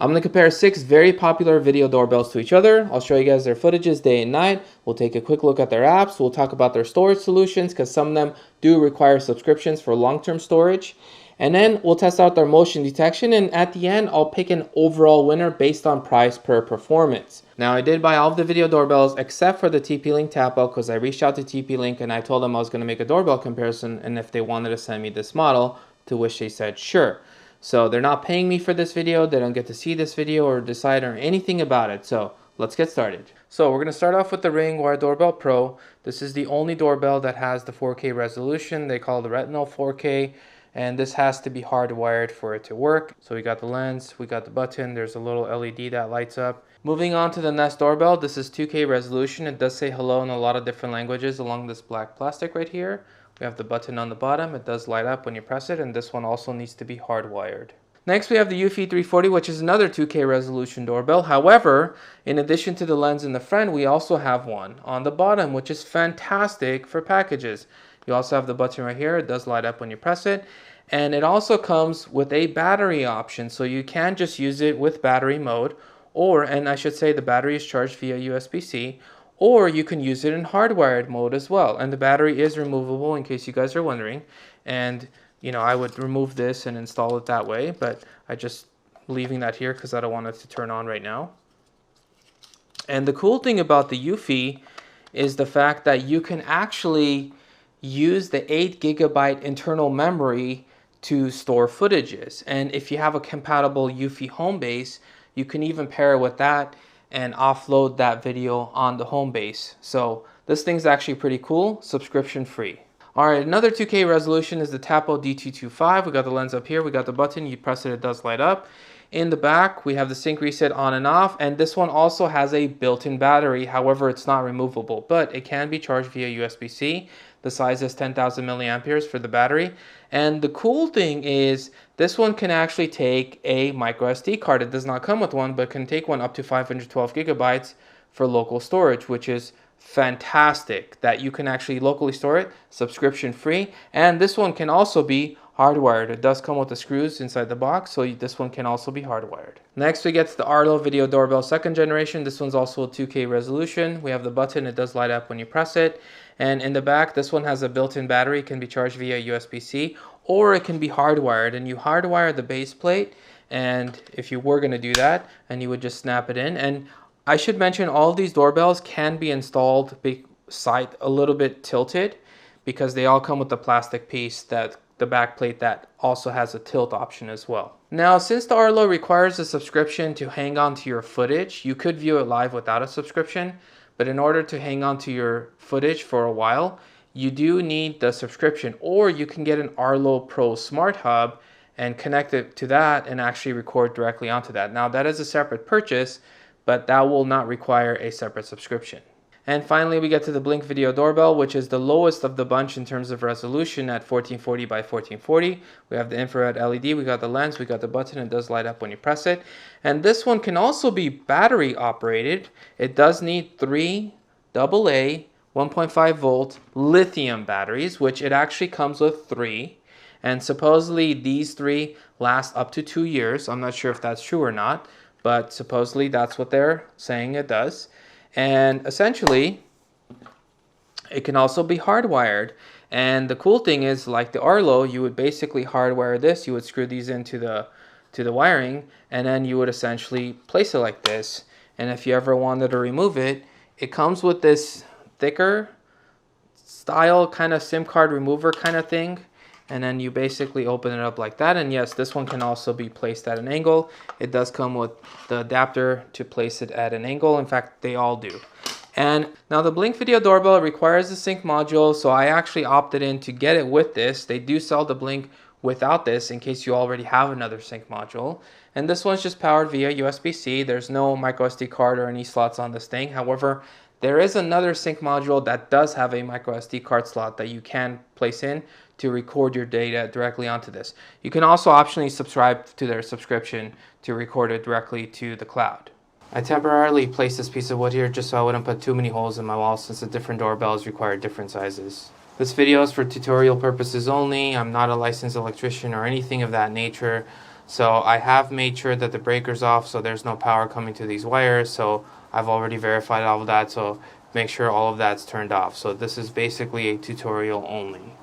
I'm going to compare 6 very popular video doorbells to each other. I'll show you guys their footages day and night. We'll take a quick look at their apps. We'll talk about their storage solutions because some of them do require subscriptions for long-term storage. And then we'll test out their motion detection, and at the end I'll pick an overall winner based on price per performance. Now I did buy all of the video doorbells except for the TP-Link Tapo because I reached out to TP-Link and I told them I was going to make a doorbell comparison and if they wanted to send me this model, to which they said sure. So they're not paying me for this video, they don't get to see this video or decide or anything about it. So let's get started. So we're going to start off with the Ring Wire Doorbell Pro. This is the only doorbell that has the 4K resolution. They call it the Retinal 4K. And this has to be hardwired for it to work. So we got the lens, we got the button, there's a little LED that lights up. Moving on to the Nest doorbell, this is 2K resolution. It does say hello in a lot of different languages along this black plastic right here. We have the button on the bottom, it does light up when you press it, and this one also needs to be hardwired. Next we have the Eufy E340, which is another 2K resolution doorbell. However, in addition to the lens in the front, we also have one on the bottom, which is fantastic for packages. You also have the button right here, it does light up when you press it. And it also comes with a battery option, so you can just use it with battery mode, or, and I should say the battery is charged via USB-C, or you can use it in hardwired mode as well. And the battery is removable in case you guys are wondering. And you know, I would remove this and install it that way, but I just leaving that here because I don't want it to turn on right now. And the cool thing about the Eufy is the fact that you can actually use the 8 GB internal memory to store footages. And if you have a compatible Eufy home base, you can even pair it with that and offload that video on the home base. So this thing's actually pretty cool, subscription free. Alright, another 2K resolution is the Tapo D225. We got the lens up here, we got the button, you press it, it does light up. In the back, we have the sync reset on and off, and this one also has a built-in battery. However, it's not removable, but it can be charged via USB-C. The size is 10,000 milliamperes for the battery. And the cool thing is this one can actually take a micro SD card. It does not come with one, but can take one up to 512 gigabytes for local storage, which is fantastic that you can actually locally store it, subscription free. And this one can also be hardwired. It does come with the screws inside the box, so this one can also be hardwired. Next we get to the Arlo video doorbell 2nd generation. This one's also a 2K resolution. We have the button, it does light up when you press it. And in the back, this one has a built-in battery. It can be charged via USB-C, or it can be hardwired. And you hardwire the base plate, and if you were going to do that, and you would just snap it in. And I should mention all of these doorbells can be installed side a little bit tilted because they all come with the plastic piece, that the back plate that also has a tilt option as well. Now, since the Arlo requires a subscription to hang on to your footage, you could view it live without a subscription, but in order to hang on to your footage for a while, you do need the subscription, or you can get an Arlo Pro Smart Hub and connect it to that and actually record directly onto that. Now, that is a separate purchase, but that will not require a separate subscription. And finally, we get to the Blink Video Doorbell, which is the lowest of the bunch in terms of resolution at 1440 by 1440. We have the infrared LED, we got the lens, we got the button, it does light up when you press it. And this one can also be battery operated. It does need 3 AA 1.5 volt lithium batteries, which it actually comes with 3. And supposedly these 3 last up to 2 years. I'm not sure if that's true or not, but supposedly that's what they're saying it does. And essentially, it can also be hardwired. And the cool thing is, like the Arlo, you would basically hardwire this. You would screw these into the wiring, and then you would essentially place it like this. And if you ever wanted to remove it, it comes with this thicker style kind of SIM card remover kind of thing. And then you basically open it up like that. And yes, this one can also be placed at an angle. It does come with the adapter to place it at an angle. In fact, they all do. And now the Blink Video Doorbell requires a sync module, so I actually opted in to get it with this. They do sell the Blink without this in case you already have another sync module. And this one's just powered via USB-C. There's no micro SD card or any slots on this thing. However, there is another sync module that does have a micro SD card slot that you can place in to record your data directly onto this. You can also optionally subscribe to their subscription to record it directly to the cloud. I temporarily placed this piece of wood here just so I wouldn't put too many holes in my wall, since the different doorbells require different sizes. This video is for tutorial purposes only. I'm not a licensed electrician or anything of that nature. So I have made sure that the breaker's off, so there's no power coming to these wires. So I've already verified all of that, so make sure all of that's turned off. So this is basically a tutorial only.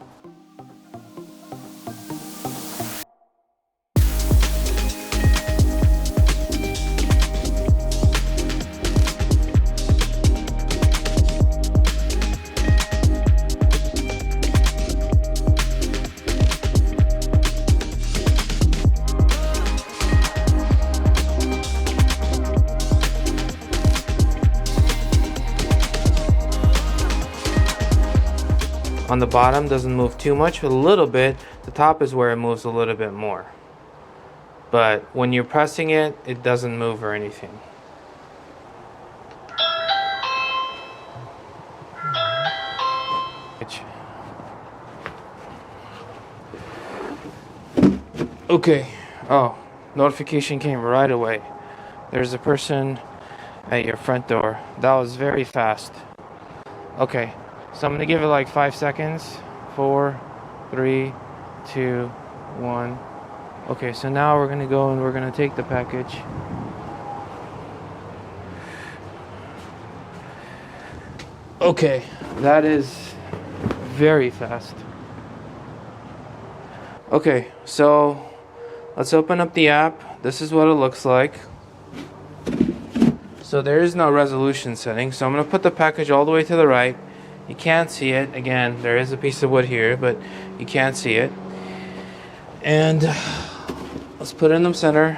On the bottom doesn't move too much, a little bit. The top is where it moves a little bit more. But when you're pressing it, it doesn't move or anything. Okay. Oh, notification came right away. There's a person at your front door. That was very fast. Okay. So I'm going to give it like 5 seconds. 4, 3, 2, 1. Okay, so now we're going to go and we're going to take the package. Okay, that is very fast. Okay, so let's open up the app. This is what it looks like. So there is no resolution setting. So I'm going to put the package all the way to the right. You can't see it. Again, there is a piece of wood here, but you can't see it. And let's put it in the center.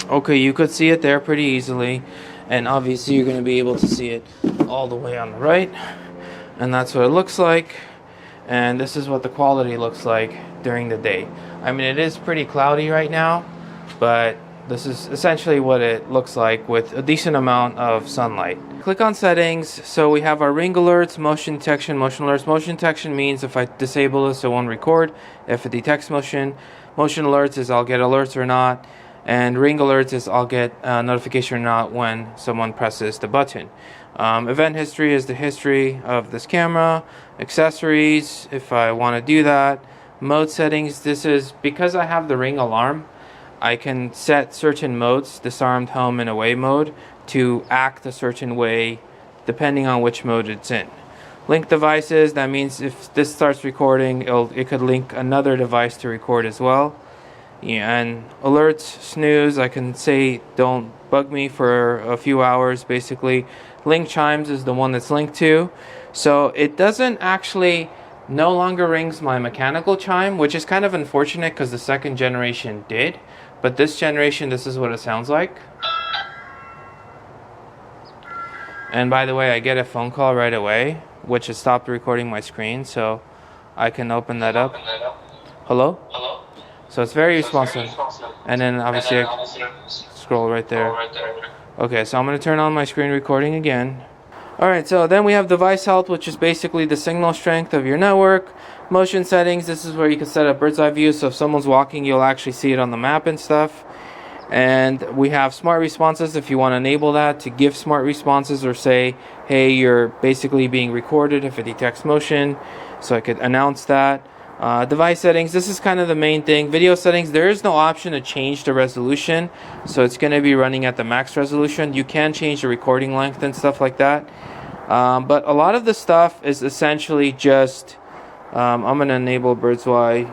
Okay, you could see it there pretty easily. And obviously you're going to be able to see it all the way on the right. And that's what it looks like. And this is what the quality looks like during the day. I mean, it is pretty cloudy right now, but this is essentially what it looks like with a decent amount of sunlight. Click on settings. So we have our ring alerts, motion detection, motion alerts. Motion detection means if I disable this, it won't record. If it detects motion. Motion alerts is I'll get alerts or not. And ring alerts is I'll get a notification or not when someone presses the button. Event history is the history of this camera. Accessories, if I want to do that. Mode settings, this is because I have the ring alarm. I can set certain modes, disarmed, home, and away mode, to act a certain way depending on which mode it's in. Link devices, that means if this starts recording, it could link another device to record as well. Yeah, and alerts, snooze, I can say don't bug me for a few hours basically. Link chimes is the one that's linked to. So it doesn't actually no longer rings my mechanical chime, which is kind of unfortunate because the second generation did. But this generation, this is what it sounds like. And by the way, I get a phone call right away, which has stopped recording my screen, so I can open that up. Hello? Hello? So it's very responsive. And then obviously I scroll right there. Okay, so I'm going to turn on my screen recording again. Alright, so then we have device health, which is basically the signal strength of your network. Motion settings, this is where you can set up bird's eye view, so if someone's walking, you'll actually see it on the map and stuff. And we have smart responses if you want to enable that, to give smart responses or say, hey, you're basically being recorded if it detects motion, so I could announce that. Device settings, this is kind of the main thing. Video settings, there is no option to change the resolution, so it's going to be running at the max resolution. You can change the recording length and stuff like that, but a lot of the stuff is essentially just I'm going to enable bird's eye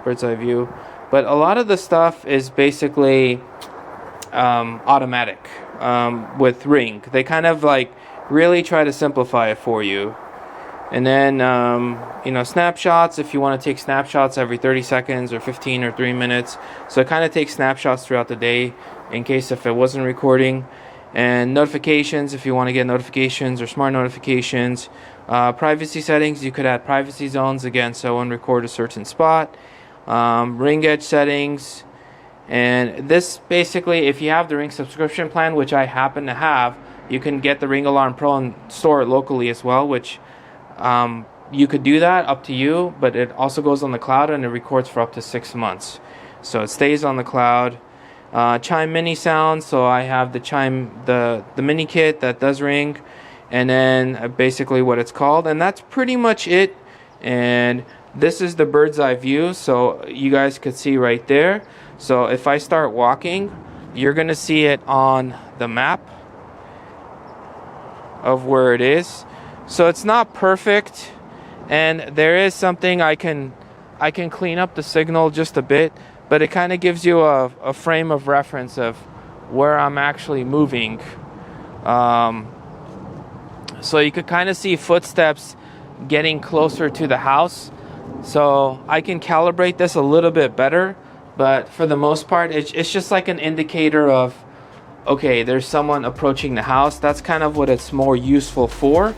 view, but a lot of the stuff is basically automatic with Ring. They kind of like really try to simplify it for you. And then, snapshots, if you want to take snapshots every 30 seconds or 15 or 3 minutes. So it kind of takes snapshots throughout the day in case if it wasn't recording. And notifications, if you want to get notifications or smart notifications. Privacy settings, you could add privacy zones, again, so it won't record a certain spot. Ring edge settings. And this basically, if you have the Ring subscription plan, which I happen to have, you can get the Ring Alarm Pro and store it locally as well, which you could do that, up to you, but it also goes on the cloud and it records for up to 6 months. So it stays on the cloud. Chime mini sounds, so I have the chime, the mini kit that does ring, and then basically what it's called, and that's pretty much it. And This is the bird's eye view, so you guys could see right there. So if I start walking, you're gonna see it on the map of where it is. So it's not perfect, and there is something I can clean up the signal just a bit, but it kind of gives you a frame of reference of where I'm actually moving. So you could kind of see footsteps getting closer to the house. So I can calibrate this a little bit better, but for the most part, it's just like an indicator of, okay, there's someone approaching the house. That's kind of what it's more useful for.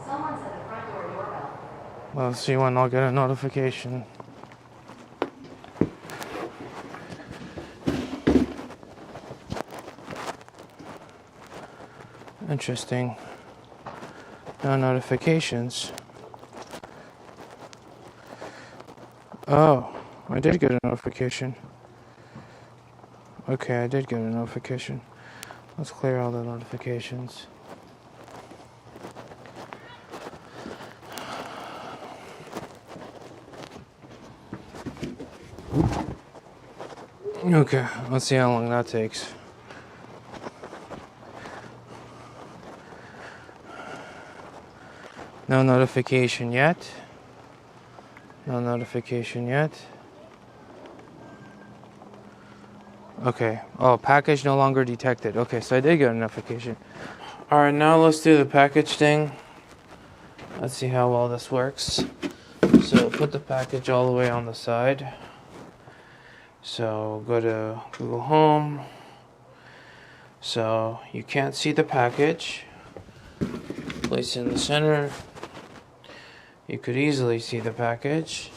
Someone's at the front door doorbell. Let's see when I'll get a notification. Interesting. No notifications. Oh, I did get a notification. Okay, I did get a notification. Let's clear all the notifications. Okay, let's see how long that takes. No notification yet. No notification yet. Okay. Oh, package no longer detected. Okay, so I did get a notification. Alright, now let's do the package thing. Let's see how well this works. So put the package all the way on the side. So go to Google Home. So you can't see the package. Place it in the center. You could easily see the package.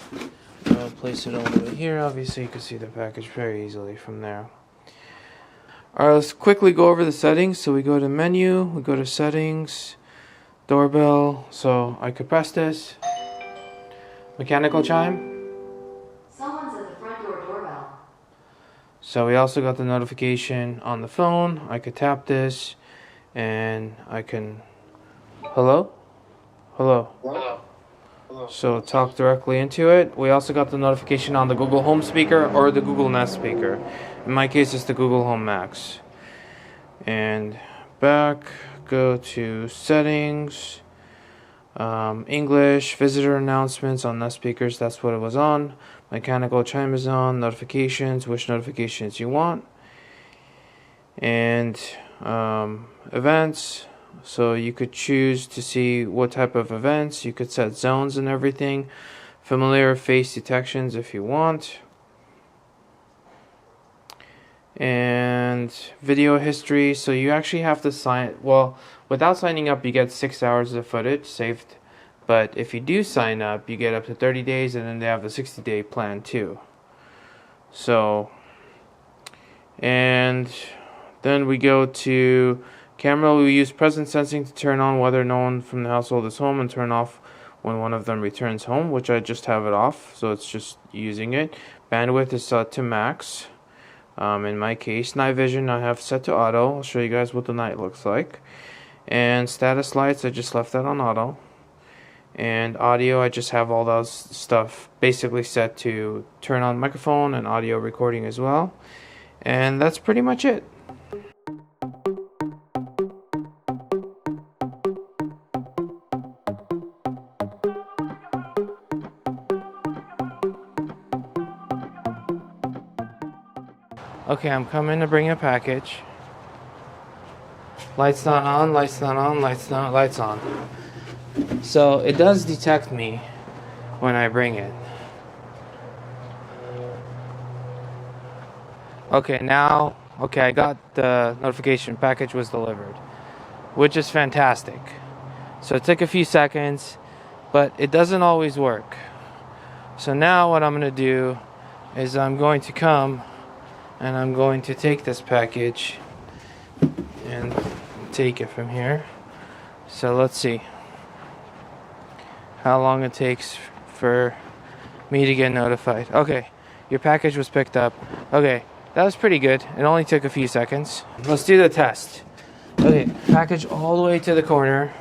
Place it all the way here. Obviously you can see the package very easily from there. Alright, let's quickly go over the settings. So we go to menu, we go to settings, doorbell. So I could press this. Mechanical chime. Someone's at the front door doorbell. So we also got the notification on the phone. I could tap this and I can... Hello? Hello. Hello. So talk directly into it. We also got the notification on the Google Home speaker or the Google Nest speaker. In my case, it's the Google Home Max. And back, go to settings, English, visitor announcements on Nest speakers. That's what it was on. Mechanical chime is on. Notifications, which notifications you want. And events. So you could choose to see what type of events. You could set zones and everything. Familiar face detections if you want. And video history. So you actually have to sign. Well, without signing up, you get 6 hours of footage saved. But if you do sign up, you get up to 30 days, and then they have the 60-day plan too. So, and then we go to camera. We use presence sensing to turn on whether no one from the household is home and turn off when one of them returns home, which I just have it off, so it's just using it. Bandwidth is set to max. In my case, night vision I have set to auto. I'll show you guys what the night looks like. And status lights, I just left that on auto. And audio, I just have all those stuff basically set to turn on microphone and audio recording as well. And that's pretty much it. Okay, I'm coming to bring a package. Lights not on, lights not on, lights not, lights on. So it does detect me when I bring it. Okay, now, I got the notification, package was delivered, which is fantastic. So it took a few seconds, but it doesn't always work. So now what I'm going to do is I'm going to come and I'm going to take this package and take it from here. So let's see how long it takes for me to get notified. Okay, your package was picked up. Okay, that was pretty good. It only took a few seconds. Let's do the test. Okay, package all the way to the corner.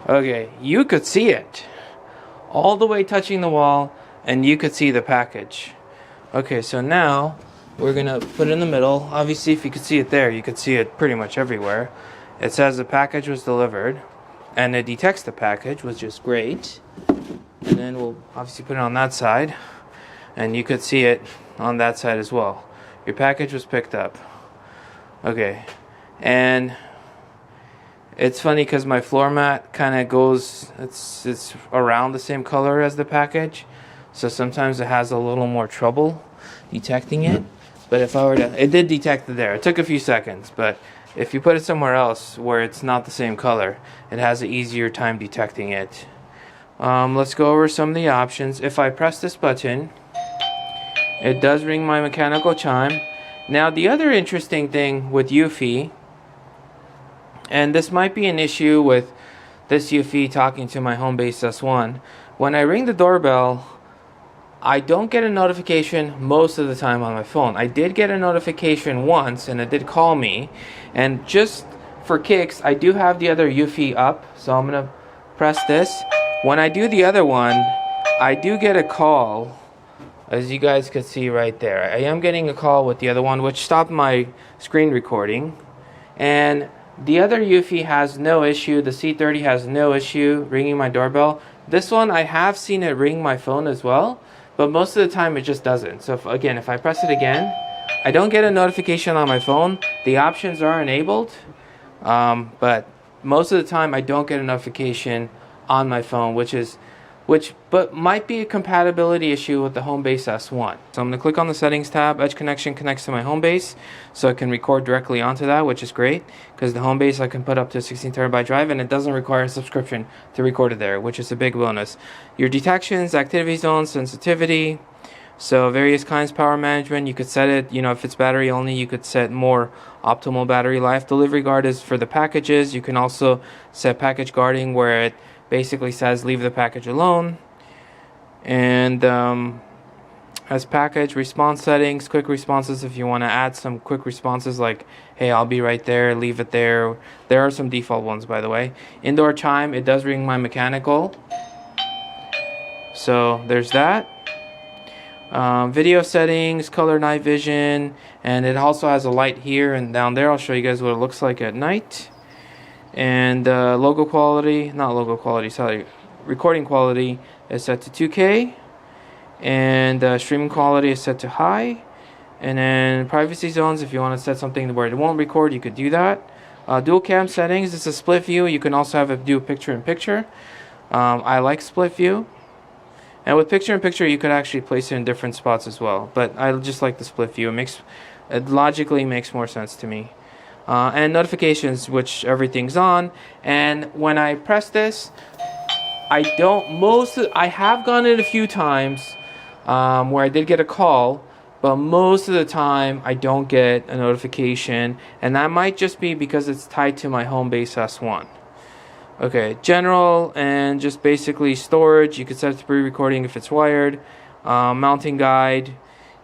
Okay, you could see it all the way touching the wall, and you could see the package. Okay, so now we're gonna put it in the middle. Obviously, if you could see it there, you could see it pretty much everywhere. It says the package was delivered, and it detects the package, which is great. And then we'll obviously put it on that side, and you could see it on that side as well. Your package was picked up. Okay, and it's funny because my floor mat kind of goes, it's around the same color as the package, so sometimes it has a little more trouble detecting it. But if I were to, it did detect it there. It took a few seconds, but if you put it somewhere else where it's not the same color, it has an easier time detecting it. Let's go over some of the options. If I press this button, it does ring my mechanical chime. Now the other interesting thing with Eufy, and this might be an issue with this Eufy talking to my home base S1, when I ring the doorbell, I don't get a notification most of the time on my phone. I did get a notification once, and it did call me. And just for kicks, I do have the other Eufy up, so I'm going to press this. When I do the other one, I do get a call, as you guys can see right there. I am getting a call with the other one, which stopped my screen recording. And the other Eufy has no issue. The C30 has no issue ringing my doorbell. This one, I have seen it ring my phone as well, but most of the time it just doesn't. So if I press it again, I don't get a notification on my phone. The options are enabled, but most of the time I don't get a notification on my phone, but might be a compatibility issue with the home base S1. So I'm going to click on the settings tab. Edge connection connects to my home base, so I can record directly onto that, which is great because the home base I can put up to a 16 terabyte drive, and it doesn't require a subscription to record it there, which is a big bonus. Your detections, activity zones, sensitivity, so various kinds, power management, you could set it, if it's battery only, you could set more optimal battery life. Delivery guard is for the packages. You can also set package guarding, where it basically says leave the package alone. And as package response settings, quick responses, if you want to add some quick responses like, hey, I'll be right there, leave it there. There are some default ones, by the way. Indoor chime, it does ring my mechanical, so there's that. Video settings, color, night vision, and it also has a light here and down there. I'll show you guys what it looks like at night. And recording quality is set to 2K, and streaming quality is set to high. And then privacy zones, if you want to set something where it won't record, you could do that. Dual cam settings, it's a split view. You can also have it do picture in picture. I like split view, and with picture in picture you could actually place it in different spots as well, but I just like the split view. It logically makes more sense to me. And notifications, which everything's on. And when I press this, I have gone it a few times where I did get a call, but most of the time I don't get a notification, and that might just be because it's tied to my home base S1. Okay, general and just basically storage, you can set it to pre-recording if it's wired, mounting guide,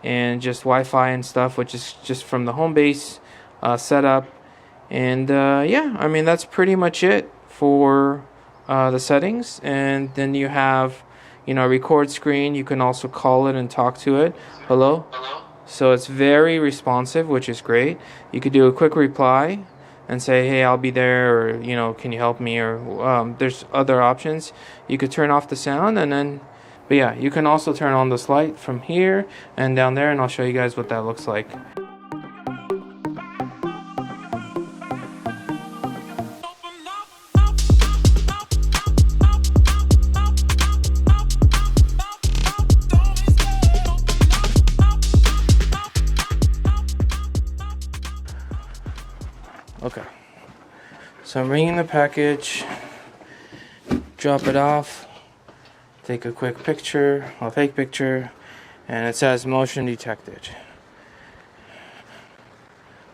and just Wi-Fi and stuff, which is just from the home base setup. And yeah, I mean, that's pretty much it for the settings. And then you have, record screen. You can also call it and talk to it. Hello? So it's very responsive, which is great. You could do a quick reply and say, hey, I'll be there, or, can you help me? Or there's other options. You could turn off the sound, and then, but yeah, you can also turn on this light from here and down there, and I'll show you guys what that looks like. Okay, so I'm ringing the package, drop it off, take a quick picture, a fake picture, and it says motion detected.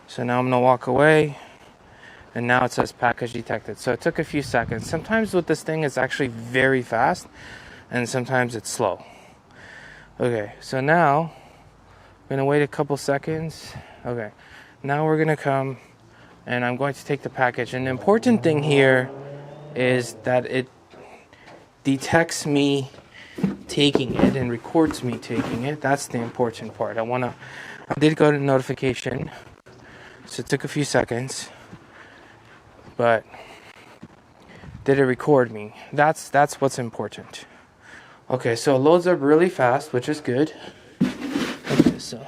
So now I'm gonna walk away, and now it says package detected. So it took a few seconds. Sometimes with this thing it's actually very fast, and sometimes it's slow. Okay, so now I'm gonna wait a couple seconds. Okay, now we're gonna come, and I'm going to take the package. And the important thing here is that it detects me taking it and records me taking it. That's the important part. I did go to notification, so it took a few seconds, but did it record me? That's what's important. Okay, so it loads up really fast, which is good. Okay, so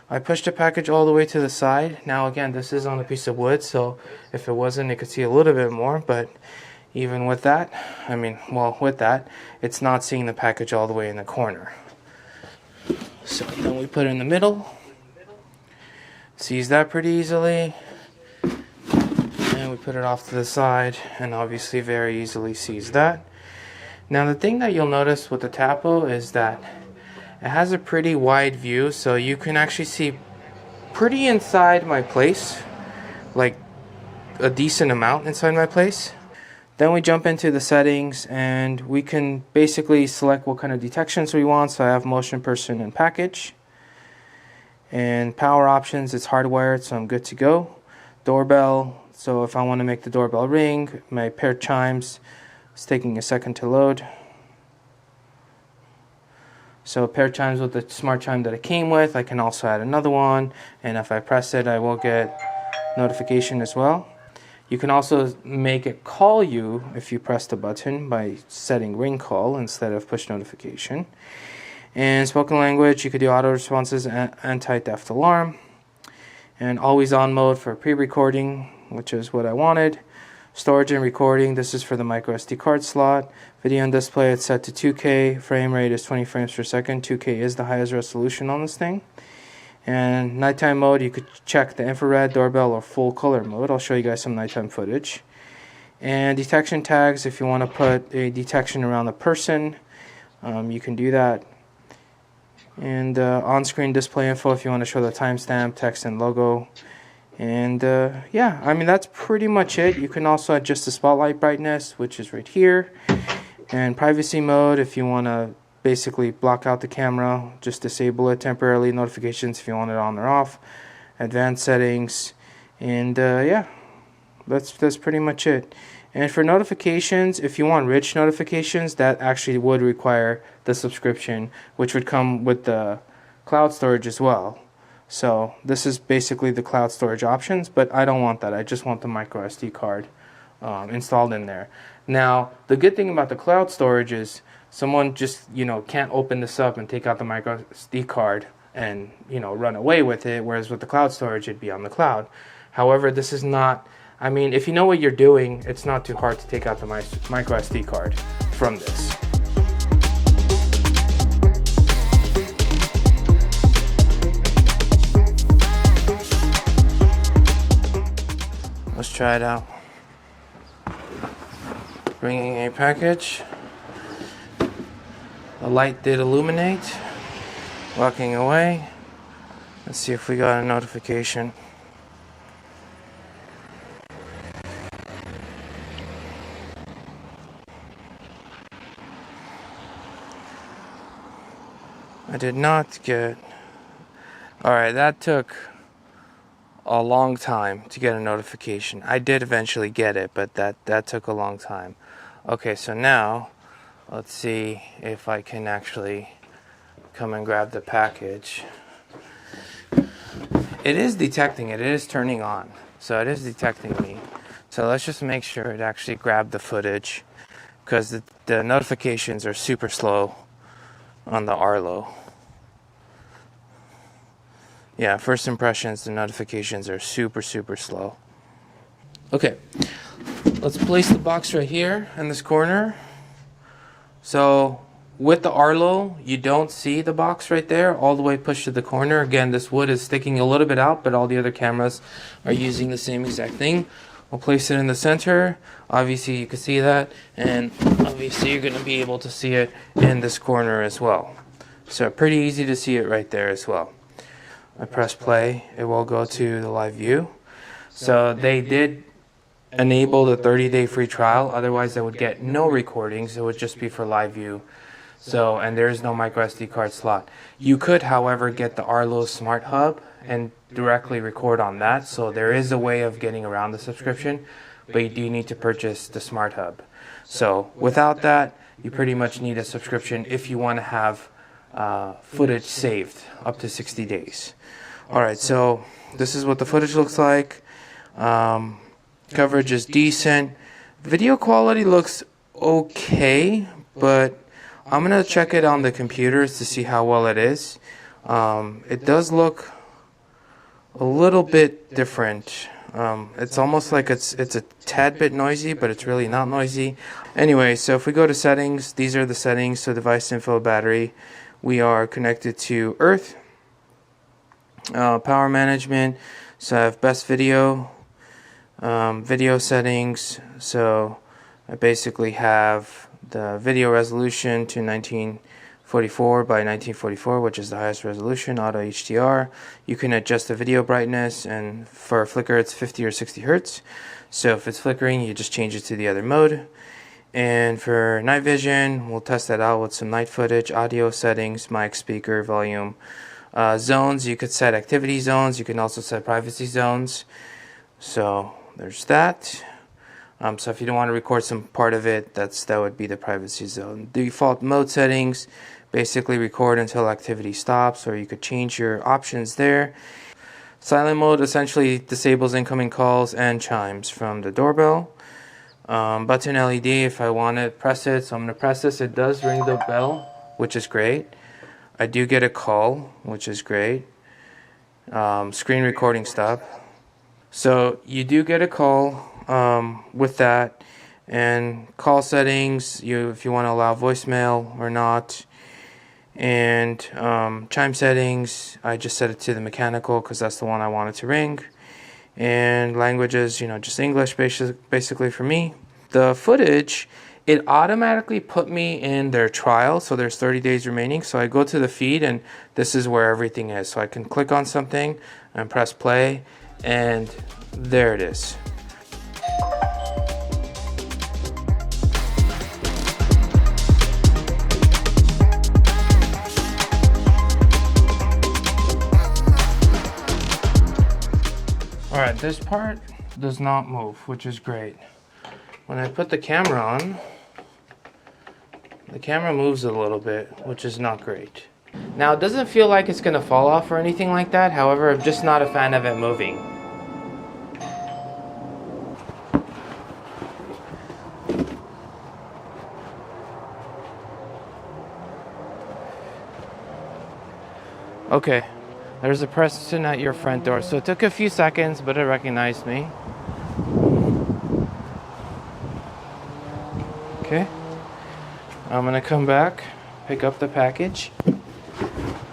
I pushed the package all the way to the side. Now again, this is on a piece of wood, so if it wasn't, you could see a little bit more, but even with that, with that, it's not seeing the package all the way in the corner. So then we put it in the middle. Sees that pretty easily. And we put it off to the side, and obviously very easily sees that. Now the thing that you'll notice with the Tapo is that it has a pretty wide view, so you can actually see pretty inside my place, like a decent amount inside my place. Then we jump into the settings, and we can basically select what kind of detections we want. So I have motion, person, and package. And power options, it's hardwired, so I'm good to go. Doorbell, so if I want to make the doorbell ring. My paired chimes, it's taking a second to load. So paired chimes with the smart chime that it came with, I can also add another one. And if I press it, I will get notification as well. You can also make it call you if you press the button by setting ring call instead of push notification. And spoken language, you could do auto responses and anti-theft alarm. And always on mode for pre-recording, which is what I wanted. Storage and recording, this is for the micro SD card slot. Video and display, it's set to 2K. Frame rate is 20 frames per second. 2K is the highest resolution on this thing. And nighttime mode, you could check the infrared, doorbell, or full color mode. I'll show you guys some nighttime footage. And detection tags, if you want to put a detection around the person, you can do that. And on-screen display info if you want to show the timestamp, text, and logo. And yeah, that's pretty much it. You can also adjust the spotlight brightness, which is right here. And privacy mode, if you want to basically block out the camera, just disable it temporarily. Notifications if you want it on or off. Advanced settings, and yeah, that's pretty much it. And for notifications, if you want rich notifications, that actually would require the subscription, which would come with the cloud storage as well. So this is basically the cloud storage options, but I don't want that. I just want the micro SD card installed in there. Now, the good thing about the cloud storage is someone just, can't open this up and take out the micro SD card and, run away with it, whereas with the cloud storage, it'd be on the cloud. However, this is not, if you know what you're doing, it's not too hard to take out the micro SD card from this. Let's try it out. Bringing a package. The light did illuminate. Walking away. Let's see if we got a notification. I did not get... Alright, that took a long time to get a notification. I did eventually get it, but that took a long time. Okay, so now let's see if I can actually come and grab the package. It is detecting it. It is turning on. So it is detecting me. So let's just make sure it actually grabbed the footage, because the notifications are super slow on the Arlo. Yeah, first impressions, the notifications are super slow. Okay, let's place the box right here in this corner. So with the Arlo, you don't see the box right there, all the way pushed to the corner. Again, this wood is sticking a little bit out, but all the other cameras are using the same exact thing. We'll place it in the center. Obviously, you can see that, and obviously you're going to be able to see it in this corner as well. So pretty easy to see it right there as well. I press play, it will go to the live view. So they did enable the 30-day free trial, otherwise I would get no recordings, it would just be for live view. So, and there is no micro SD card slot. You could, however, get the Arlo Smart Hub and directly record on that. So there is a way of getting around the subscription, but you do need to purchase the Smart Hub. So without that, you pretty much need a subscription if you want to have footage saved up to 60 days. Alright, so this is what the footage looks like. Coverage is decent. Video quality looks okay, but I'm going to check it on the computers to see how well it is. It does look a little bit different. It's almost like it's a tad bit noisy, but it's really not noisy. Anyway, so if we go to settings, these are the settings. So device info, battery. We are connected to Earth. Power management. So I have best video. Video settings. So I basically have the video resolution to 1944 by 1944, which is the highest resolution, auto HDR. You can adjust the video brightness, and for a flicker it's 50 or 60 Hertz. So if it's flickering, you just change it to the other mode. And for night vision, we'll test that out with some night footage. Audio settings, mic, speaker, volume. Zones, you could set activity zones. You can also set privacy zones. So there's that. So if you don't want to record some part of it, that would be the privacy zone. Default mode settings, basically record until activity stops, or you could change your options there. Silent mode essentially disables incoming calls and chimes from the doorbell. Button LED, if I want to press it, so I'm going to press this. It does ring the bell, which is great. I do get a call, which is great. Screen recording stop. So you do get a call with that, and call settings, if you want to allow voicemail or not. And chime settings, I just set it to the mechanical because that's the one I wanted to ring. And languages, just English basically for me. The footage, it automatically put me in their trial, so there's 30 days remaining. So I go to the feed, and this is where everything is. So I can click on something and press play, and there it is. Alright, this part does not move, which is great. When I put the camera on, the camera moves a little bit, which is not great. Now, it doesn't feel like it's going to fall off or anything like that. However, I'm just not a fan of it moving. Okay. There's a person at your front door. So it took a few seconds, but it recognized me. Okay. I'm gonna come back, pick up the package,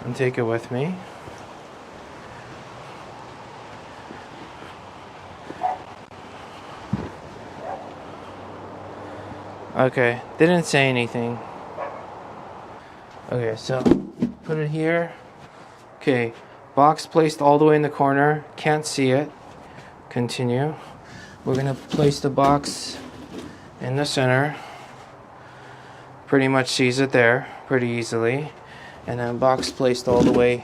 and take it with me. Okay, didn't say anything. Okay, so put it here. Okay. Box placed all the way in the corner. Can't see it. Continue. We're going to place the box in the center. Pretty much sees it there pretty easily. And then box placed all the way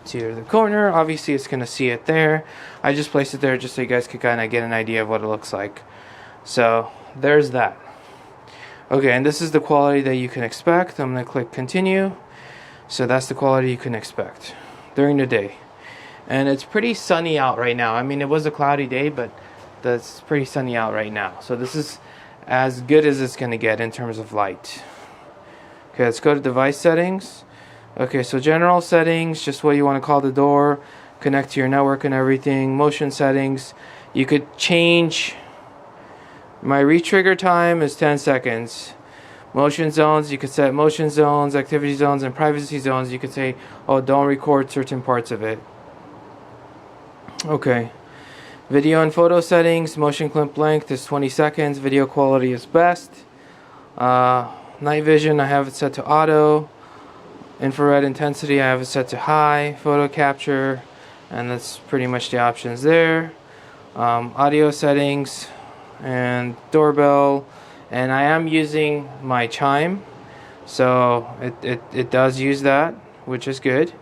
to the corner. Obviously it's going to see it there. I just placed it there just so you guys could kind of get an idea of what it looks like. So there's that. Okay, and this is the quality that you can expect. I'm going to click continue. So that's the quality you can expect during the day. And it's pretty sunny out right now. I mean, it was a cloudy day, but it's pretty sunny out right now. So this is as good as it's going to get in terms of light. Okay, let's go to device settings. Okay, so general settings, just what you want to call the door, connect to your network and everything. Motion settings, you could change. My retrigger time is 10 seconds. Motion zones, you could set motion zones, activity zones, and privacy zones. You could say, oh, don't record certain parts of it. Okay. Video and photo settings, motion clip length is 20 seconds. Video quality is best. Night vision, I have it set to auto. Infrared intensity, I have it set to high. Photo capture, and that's pretty much the options there. Audio settings and doorbell, and I am using my chime, so it does use that, which is good.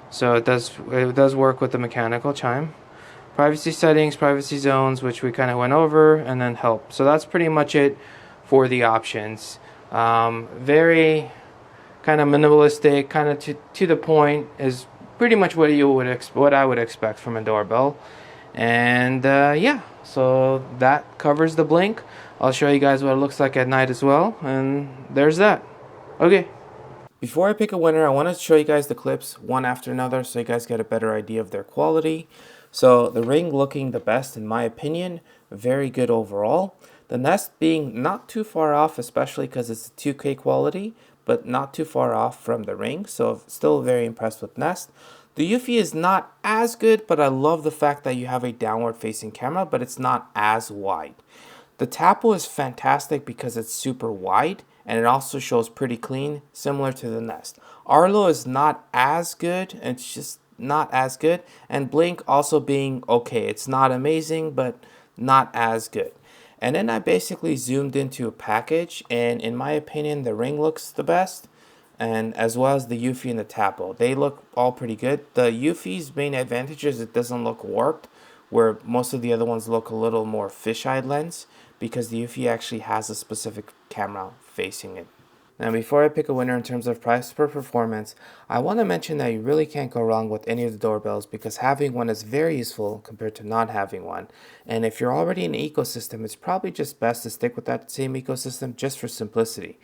So it does work with the mechanical chime. Privacy settings, privacy zones, which we kind of went over, and then help. So that's pretty much it for the options. Very kind of minimalistic, kind of to the point, is pretty much what I would expect from a doorbell. And yeah, so that covers the blink. I'll show you guys what it looks like at night as well, and there's that. Okay. Before I pick a winner, I want to show you guys the clips one after another so you guys get a better idea of their quality. So the Ring looking the best in my opinion, very good overall. The Nest being not too far off, especially because it's a 2K quality, but not too far off from the Ring, so still very impressed with Nest. The Eufy is not as good, but I love the fact that you have a downward facing camera, but it's not as wide. The Tapo is fantastic because it's super wide and it also shows pretty clean, similar to the Nest. Arlo is not as good, it's just not as good, and Blink also being okay. It's not amazing, but not as good. And then I basically zoomed into a package, and in my opinion, the Ring looks the best, and as well as the Eufy and the Tapo. They look all pretty good. The Eufy's main advantage is it doesn't look warped, where most of the other ones look a little more fisheye lens, because the Eufy actually has a specific camera facing it. Now before I pick a winner in terms of price per performance, I want to mention that you really can't go wrong with any of the doorbells because having one is very useful compared to not having one. And if you're already in an ecosystem, it's probably just best to stick with that same ecosystem just for simplicity.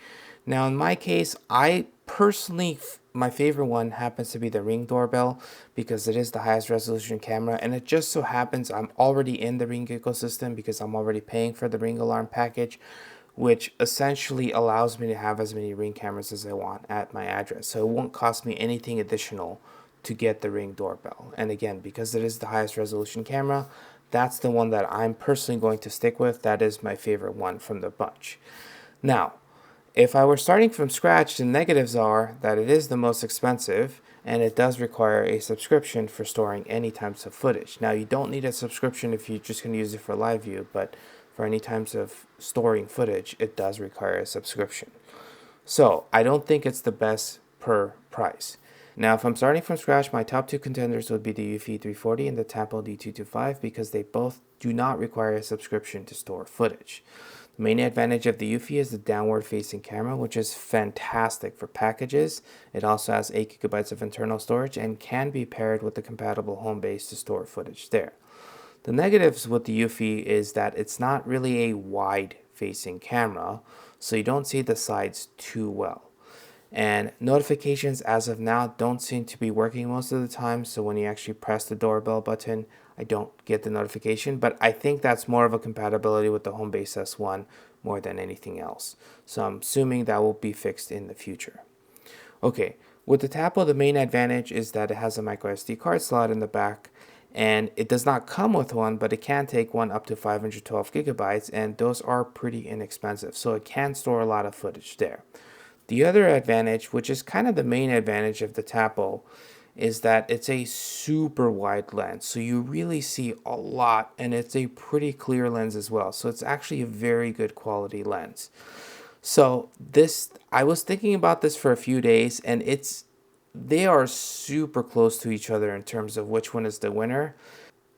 Now in my case, I personally, my favorite one happens to be the Ring doorbell because it is the highest resolution camera, and it just so happens I'm already in the Ring ecosystem because I'm already paying for the Ring alarm package, which essentially allows me to have as many Ring cameras as I want at my address. So it won't cost me anything additional to get the Ring doorbell. And again, because it is the highest resolution camera, that's the one that I'm personally going to stick with. That is my favorite one from the bunch. Now, if I were starting from scratch, the negatives are that it is the most expensive and it does require a subscription for storing any types of footage. Now, you don't need a subscription if you're just going to use it for live view, but for any types of storing footage, it does require a subscription. So I don't think it's the best per price. Now, if I'm starting from scratch, my top two contenders would be the Eufy E340 and the Tapo D225 because they both do not require a subscription to store footage. The main advantage of the Eufy is the downward facing camera, which is fantastic for packages. It also has 8 GB of internal storage and can be paired with the compatible home base to store footage there. The negatives with the Eufy is that it's not really a wide facing camera, so you don't see the sides too well. And notifications as of now don't seem to be working most of the time, so when you actually press the doorbell button, I don't get the notification, but I think that's more of a compatibility with the Homebase S1 more than anything else. So I'm assuming that will be fixed in the future. Okay, with the Tapo, the main advantage is that it has a micro SD card slot in the back, and it does not come with one, but it can take one up to 512 gigabytes, and those are pretty inexpensive, so it can store a lot of footage there. The other advantage, which is kind of the main advantage of the Tapo, is that it's a super wide lens, so you really see a lot, and it's a pretty clear lens as well, so it's actually a very good quality lens. So this, I was thinking about this for a few days, and they are super close to each other in terms of which one is the winner.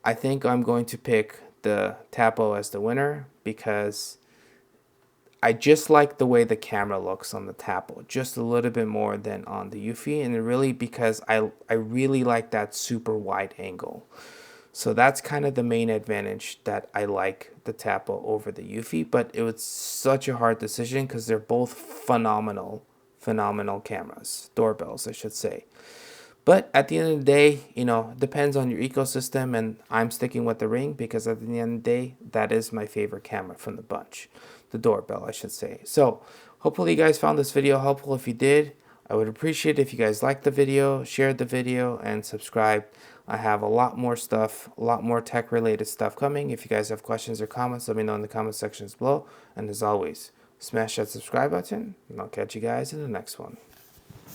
I think I'm going to pick the Tapo as the winner because I just like the way the camera looks on the Tapo, just a little bit more than on the Eufy, and really because I really like that super wide angle. So that's kind of the main advantage that I like the Tapo over the Eufy, but it was such a hard decision because they're both phenomenal cameras, doorbells, I should say. But at the end of the day, it depends on your ecosystem, and I'm sticking with the Ring because at the end of the day, that is my favorite camera from the bunch. The doorbell, I should say. So hopefully you guys found this video helpful. If you did, I would appreciate it if you guys liked the video, shared the video, and subscribed. I have a lot more stuff, a lot more tech related stuff coming. If you guys have questions or comments, let me know in the comment sections below. And as always, smash that subscribe button, and I'll catch you guys in the next one.